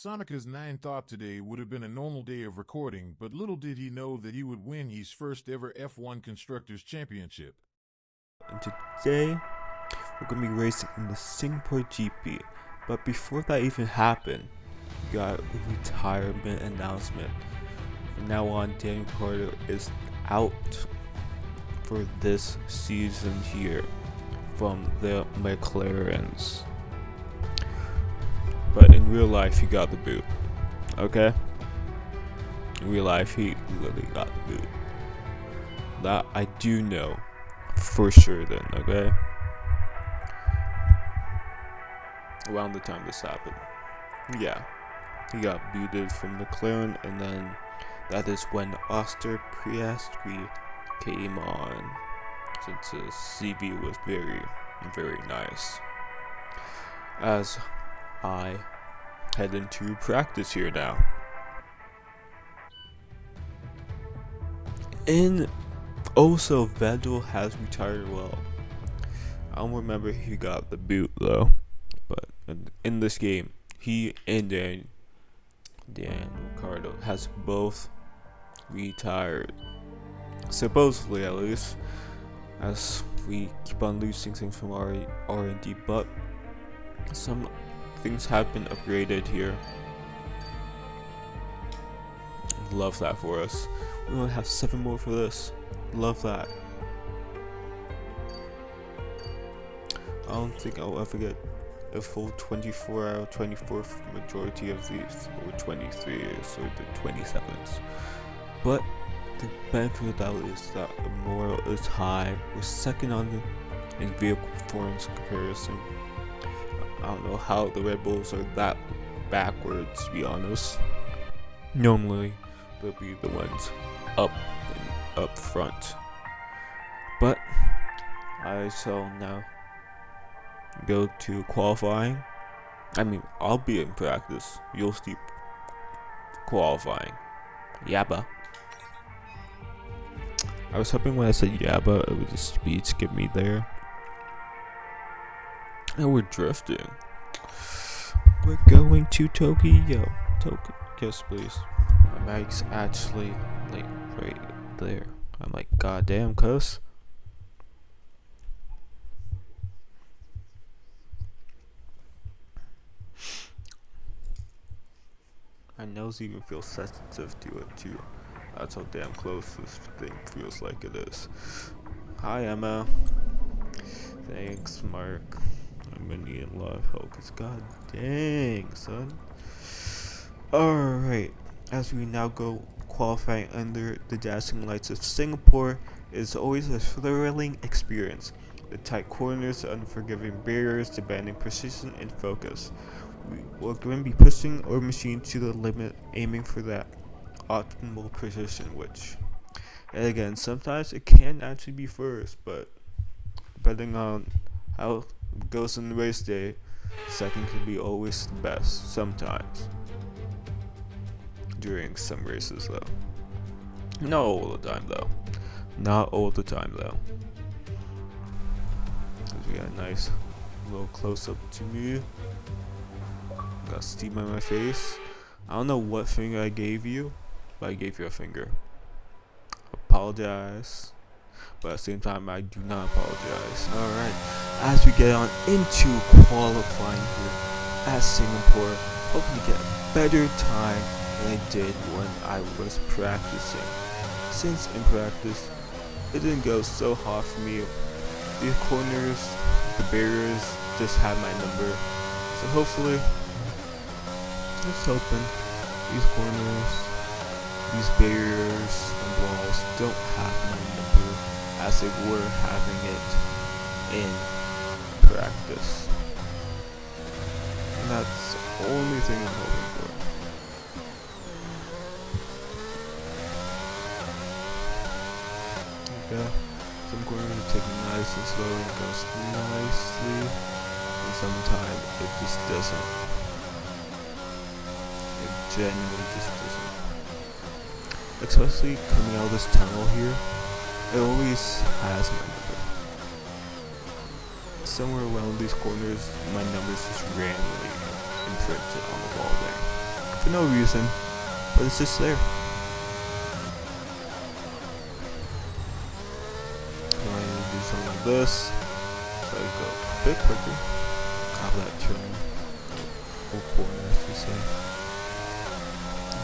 Sonica's 9 thought today would have been a normal day of recording, but little did he know that he would win his first ever F1 Constructors Championship. And today, we're going to be racing in the Singapore GP. But before that even happened, we got a retirement announcement. From now on, Daniel Ricciardo is out for this season here from the McLarens. But in real life, he got the boot. Okay? In real life, he literally got the boot. That I do know for sure then, okay? Around the time this happened. Yeah. He got booted from McLaren, and then that is when Oster Piastri came on, since his CV was very, very nice. As I head into practice here now. And also, Vettel has retired well. I don't remember he got the boot though, but in this game, he and Dan Ricciardo has both retired. Supposedly, at least, as we keep on losing things from R&D, but some things have been upgraded here. Love that for us. We only have 7 more for this. Love that. I don't think I'll ever get a full 24 out of 24 for the majority of these, or 23 or the 27s. But the benefit of that is that the morale is high. We're second on in vehicle performance comparison. I don't know how the Red Bulls are that backwards, to be honest. Normally, they'll be the ones up front. But I shall now go to qualifying. I mean, I'll be in practice. You'll see qualifying. Yabba. I was hoping when I said yabba, it would just speed skip me there. And we're drifting. We're going to Tokyo. Yes, please. My mic's actually like right there. I'm like, goddamn, cuss. My nose even feels sensitive to it too. That's how damn close this thing feels like it is. Hi, Emma. Thanks, Mark. I'm gonna need a lot of help, cause god dang, son. Alright, as we now go qualifying under the dazzling lights of Singapore, it is always a thrilling experience. The tight corners, the unforgiving barriers, demanding precision and focus. We're going to be pushing our machine to the limit, aiming for that optimal precision, which, and again, sometimes it can actually be first, but depending on how it goes in the race day, second can be always the best, sometimes. During some races, though. Not all the time, though. Not all the time, though. We got a nice little close up to me. Got steam on my face. I don't know what finger I gave you, but I gave you a finger. Apologize. But at the same time, I do not apologize. Alright, as we get on into qualifying here at Singapore, hoping to get a better time than I did when I was practicing. Since in practice, it didn't go so hot for me. These corners, the barriers just had my number. So hopefully, just hoping these corners, these barriers and walls don't have my number as they were having it in practice. And that's the only thing I'm hoping for. Okay, some corners are taking nice and slow and it goes nicely, and sometimes it just doesn't. It genuinely just doesn't. Especially coming out of this tunnel here, it always has my number. Somewhere around these corners, my numbers just randomly imprinted on the wall there. for no reason, but it's just there. And do something like this, so I go a bit quicker. Have that turn, full corner, as you say.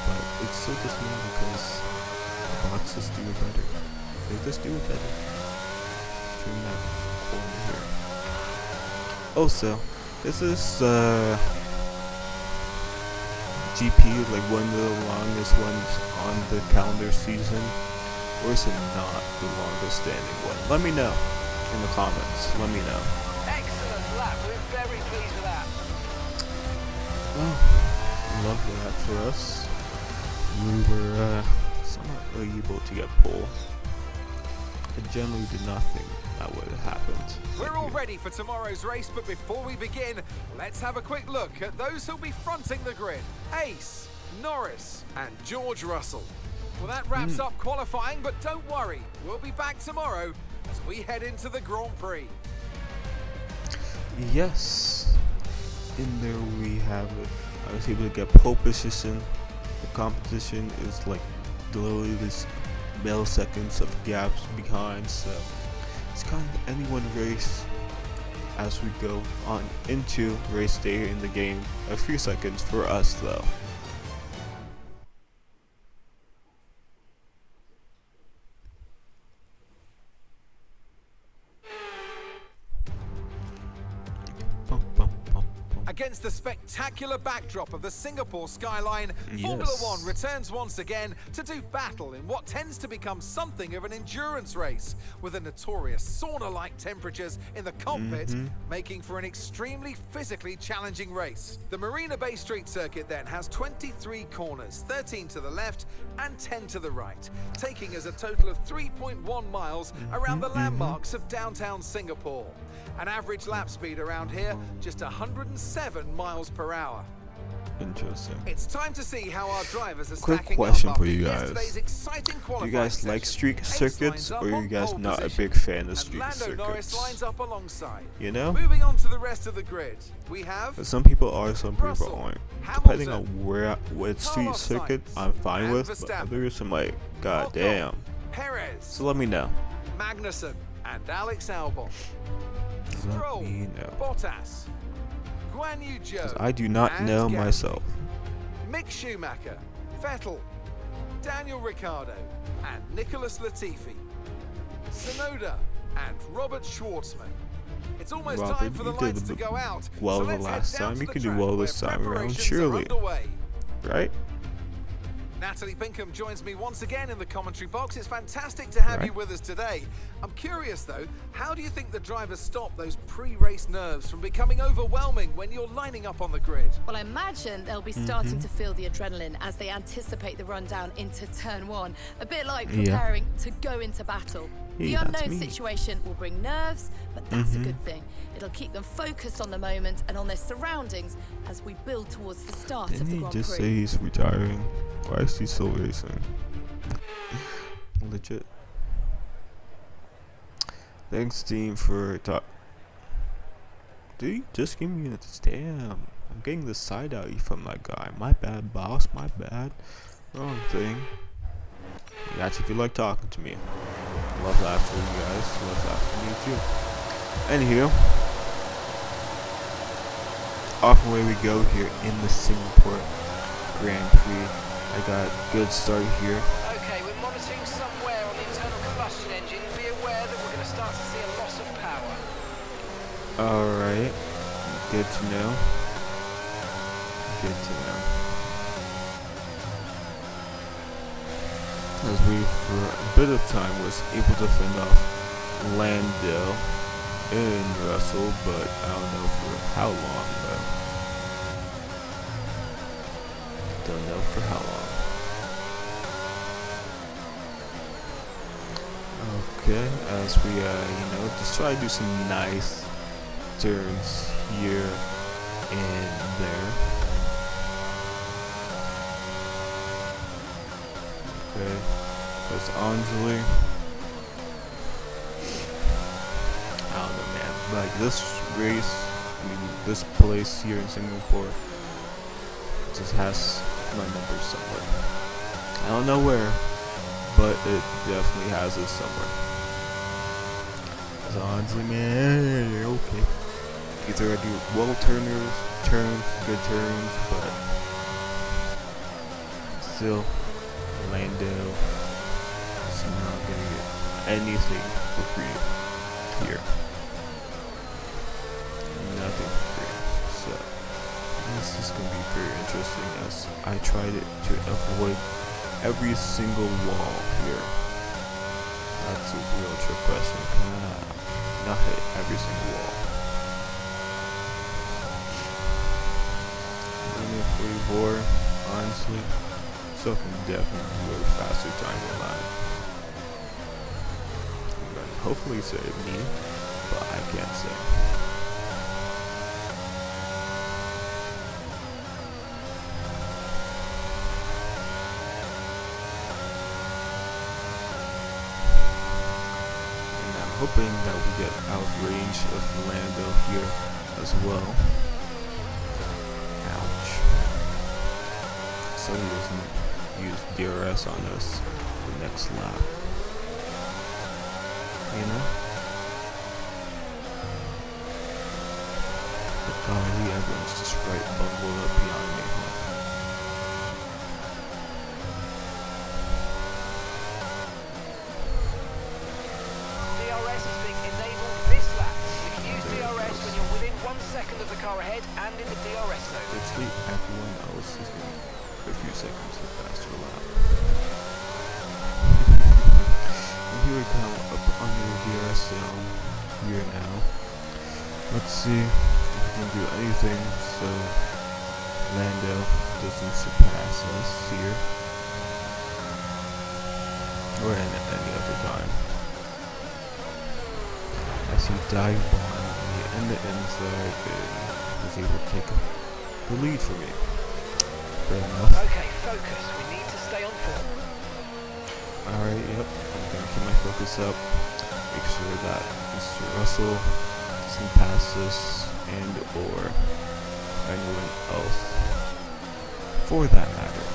But it's so disappointing because the boxes do it better. They just do it better. Turn that corner here. Also, this is GP, like one of the longest ones on the calendar season, or is it not the longest standing one? Let me know in the comments. Let me know. Excellent lap. We're very pleased with that. Well, love that for us. We were somewhat able to get pole. I generally did not think that would have happened. We're all ready for tomorrow's race, but before we begin, let's have a quick look at those who'll be fronting the grid. Ace, Norris, and George Russell. Well, that wraps up qualifying, but don't worry, we'll be back tomorrow as we head into the Grand Prix. Yes, in there we have it. I was able to get pole position. The competition is like literally this milliseconds of gaps behind, so it's kind of anyone race as we go on into race day in the game. A few seconds for us though. Against the spectacular backdrop of the Singapore skyline, Formula One returns once again to do battle in what tends to become something of an endurance race, with the notorious sauna-like temperatures in the cockpit making for an extremely physically challenging race. The Marina Bay Street circuit then has 23 corners, 13 to the left and 10 to the right, taking us a total of 3.1 miles around the landmarks of downtown Singapore. An average lap speed around here, just 107 miles per hour. Interesting. It's time to see how our drivers are Quick stacking question up for after you guys. yesterday's exciting Do you qualifying guys like session. street Ace circuits, lines up or are on you guys pole not a position, big fan of and street Lando Norris circuits? lines up alongside. You know? Moving on to the rest of the grid, we have But some people are, some people Russell, aren't. Hamilton, Depending on what street Carlos circuit Sainz, I'm fine and with, but Verstappen. others I'm like, god Ocon, damn. Perez, So let me know. Magnussen, and Alex Albon. Let Stroll, me know. Bottas, Guan Yu Zhou, 'Cause I do not and know Gasly, myself. Mick Schumacher, Vettel, Daniel Ricciardo, and Nicholas Latifi, Tsunoda, and Robert Schwartzman. It's almost Robert, time for the you did lights to go out. well so the let's head last down time. to You the can do track well where this time around, preparations are surely. underway. Right? Natalie Pinkham joins me once again in the commentary box. It's fantastic to have you with us today. I'm curious though, how do you think the drivers stop those pre-race nerves from becoming overwhelming when you're lining up on the grid? Well, I imagine they'll be starting to feel the adrenaline as they anticipate the rundown into turn one. A bit like preparing to go into battle. The unknown situation will bring nerves, but that's a good thing. It'll keep them focused on the moment and on their surroundings as we build towards the start of Didn't the he Grand just Prix. say he's retiring? Why is he still racing? Legit. Thanks, team, for talk. Dude, just give me a damn. I'm getting the side eye from that guy. My bad, boss. My bad. Wrong thing. That's if you like talking to me. Love that for you guys. Love that for me too. Anywho, off away we go here in the Singapore Grand Prix. I got a good start here. Okay, we're monitoring somewhere on the internal combustion engine. Be aware that we're going to start to see a loss of power. Alright, good to know. Good to know. As we, for a bit of time, was able to fend off Lando and Russell, but I don't know for how long though. Don't know for how long. Okay, as we just try to do some nice turns here and there. Okay, that's Anjali. I don't know, man. Like this race, I mean, this place here in Singapore just has my number somewhere. I don't know where, but it definitely has it somewhere. So honestly, man, okay. Either I do well turns, good turns, but still, Lando is not gonna get anything for free here. Nothing for free. So this is gonna be very interesting as I tried to avoid every single wall here. That's a real trick question. Not hit every single wall. 44, honestly, so I can definitely do a faster time than that. Hopefully save me, but I can't say. And I'm hoping that we get out of range of Lando here as well. Ouch. So he doesn't use DRS on us the next lap. You know? But golly, everyone's just right bungled up behind me. DRS is being enabled this lap. You can use DRS when you're within 1 second of the car ahead and in the DRS zone. Basically, everyone else is going a few seconds of faster lap. Here we come up under the DRS zone here now. Let's see if we can do anything so Lando doesn't surpass us here. Or any other time. As he dive bombed me in the inside and was able to take the lead for me. Fair enough. Okay, focus. We need to stay on form. Alright, yep. I'm gonna keep my focus up. Make sure that Mr. Russell doesn't pass us and or anyone else for that matter.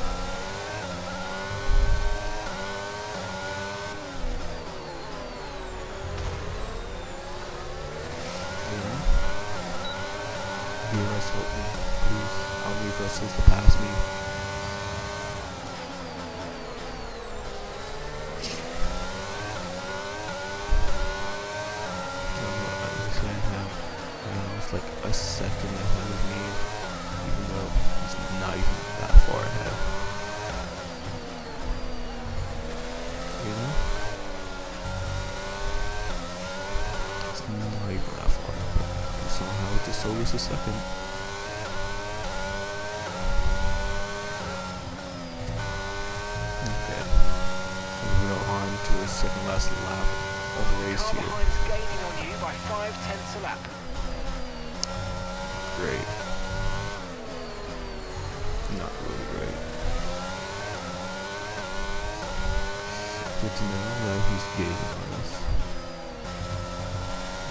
Yeah. Be Russell, please. I'll need Russell to pass me. Like a second ahead of me, even though he's not even that far ahead. You know? It's not even that far ahead. And somehow just always a second. Okay. So we are on to the second last lap of the race here. Car behind's gaining on you by 0.5 a lap. Great. Not really great. Good to know that he's gaining on us.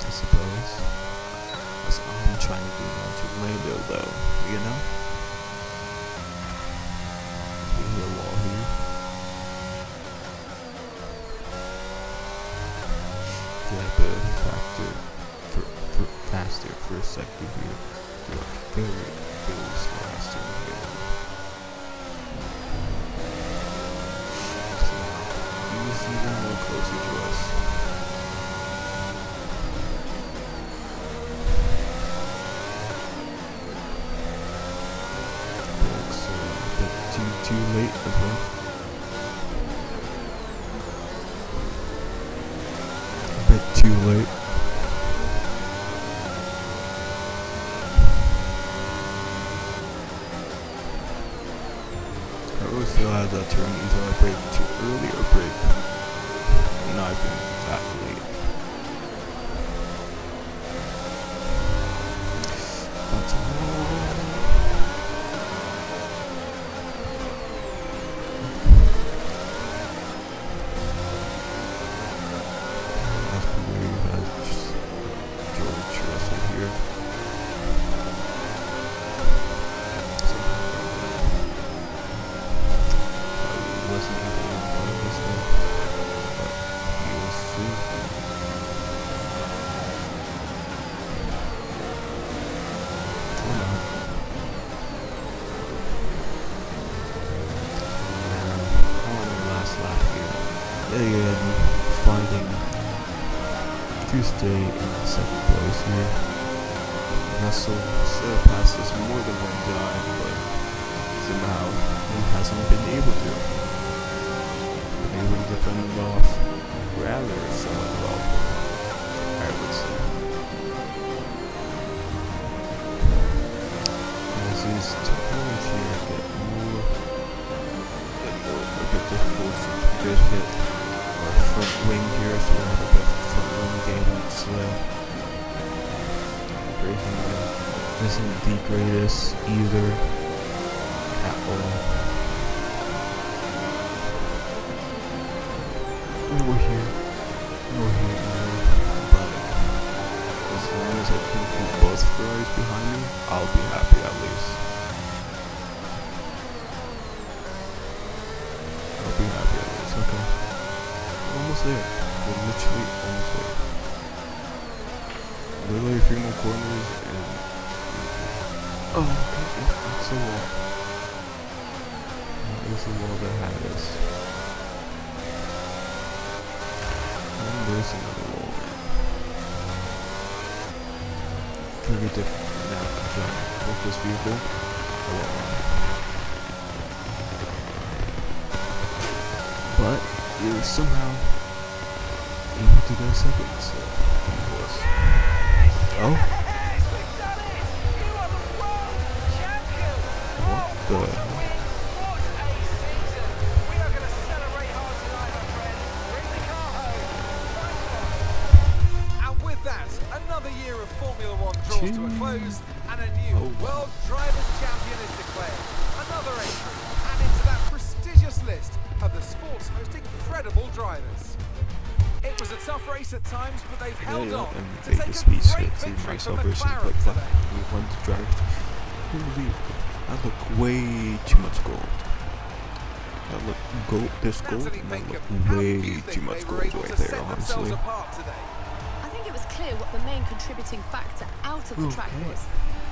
I suppose. That's all I'm trying to do now to Lando though, you know? We hit a wall here. Yeah, but faster for a second here. Very slow steering here. So he's even more closer to us. Looks a bit too late as well. A bit too late. Still has that turn, either I brake too early or brake not even that late. That's where you have just George Russell here. again, fighting to stay in second place here. Russell still passes more than one time, but somehow he hasn't been able to. Been able to defend it off rather somewhat well, I would say. As his turns here get more a bit difficult to just hit our front wing here, so we have a bit of front wing game. It's racing isn't the greatest either at all. We're here, but as long as I can keep both Ferraris behind me, I'll be happy at least. Okay. We're almost there. We're literally almost there. Literally a few more corners and... Oh, okay. That's the wall. That is the wall that had us. And there's another wall. Very different now with this vehicle. But he was somehow able to go second, so he was. Oh? What the hell? What a season! We are going to celebrate hard tonight, my friend. Bring the car home. And with that, another year of Formula One draws to a close, and a new World Drivers' Champion is declared. Another entry added to that prestigious list of the sport's most incredible drivers. It was a tough race at times, but they've held on to take a great victory for McLaren today. We won the drive. Holy, that looked way too much gold. That looked gold, this gold, and that looked way too much gold right there, honestly. I think it was clear what the main contributing factor out of the track was.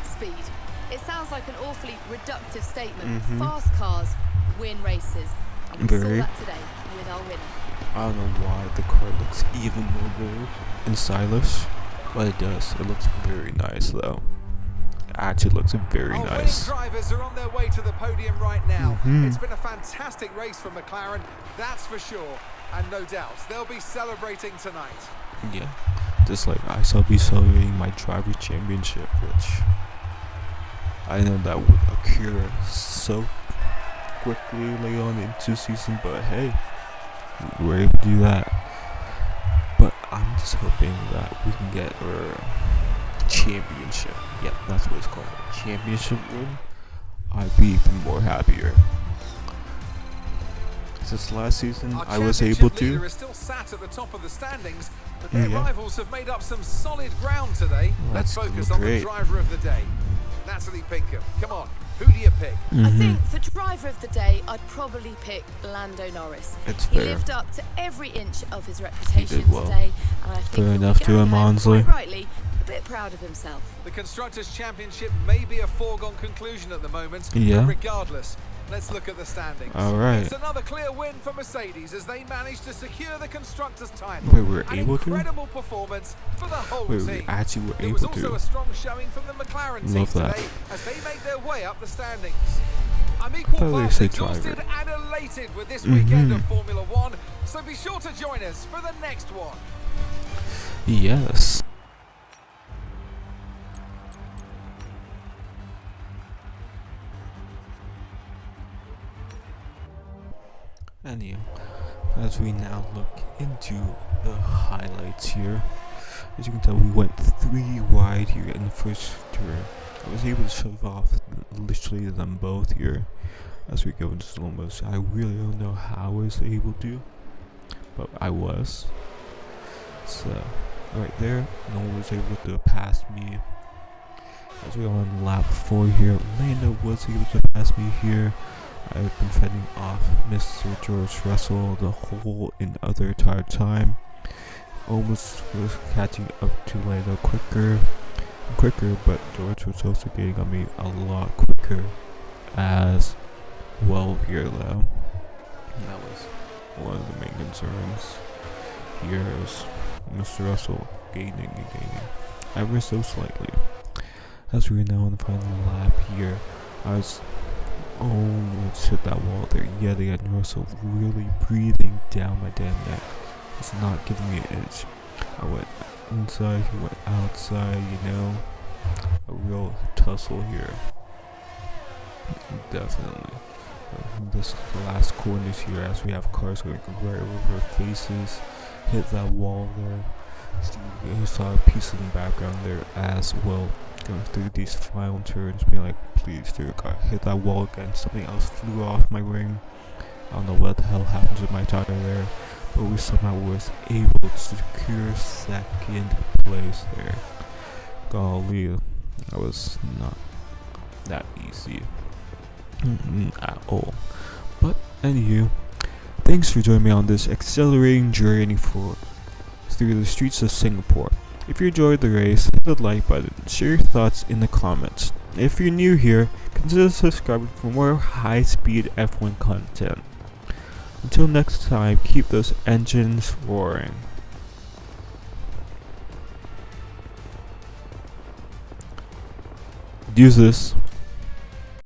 Speed. It sounds like an awfully reductive statement. Fast cars win races. And we saw that today with our winner. I don't know why the car looks even more bold and stylish, but it does. It looks very nice though. It actually looks very nice. Drivers are on their way to the podium right now. It's been a fantastic race for McLaren, that's for sure. And no doubt, they'll be celebrating tonight. Yeah, just like I shall be celebrating my driver championship, which I know that would occur so quickly later on into season, but hey, we're able to do that. But I'm just hoping that we can get our championship. Yep, that's what it's called, championship win. I'd be even more happier. Since last season, I was able to. Is still sat at the top of the standings, but their rivals have made up some solid ground today. Let's focus on the driver of the day, Natalie Pinkham. Come on, who do you pick? I think for driver of the day, I'd probably pick Lando Norris. He lived up to every inch of his reputation today, and I think fair enough to him, quite rightly, a bit proud of himself. The Constructors' Championship may be a foregone conclusion at the moment, but regardless, let's look at the standings. Alright. It's another clear win for Mercedes as they managed to secure the Constructors' title. Wait, we were able to? Incredible performance for the whole team. We actually were able to. It was also a strong showing from the McLaren team today as they make their way up the standings. I'm equal parts exhausted and elated with this weekend of Formula One, so be sure to join us for the next one. Yes. Anyhow, as we now look into the highlights here, as you can tell, we went 3 wide here in the first turn. I was able to shove off literally them both here as we go into slow motion. I really don't know how I was able to, but I was. So, right there, no one was able to pass me. As we are on lap 4 here, Lando was able to pass me here. I've been fending off Mr. George Russell the whole entire time. Almost was catching up to Lando quicker, but George was also getting on me a lot quicker as well here though. That was one of the main concerns here is Mr. Russell gaining ever so slightly. As we're now in the final lap here, I was almost hit that wall there yet again. Russell really breathing down my damn neck. It's not giving me an edge. I went inside, he went outside, you know. A real tussle here. Definitely. This last corners here, as we have cars going right over our faces, hit that wall there. You saw a piece in the background there as well, going through these final turns, being like, please dear God, hit that wall again. Something else flew off my wing. I don't know what the hell happened to my tire there, but we somehow was able to secure second place there. Golly, that was not that easy at all. But anywho, thanks for joining me on this accelerating journey through the streets of Singapore. If you enjoyed the race, hit the like button, share your thoughts in the comments. If you're new here, consider subscribing for more high-speed F1 content. Until next time, keep those engines roaring. Use this.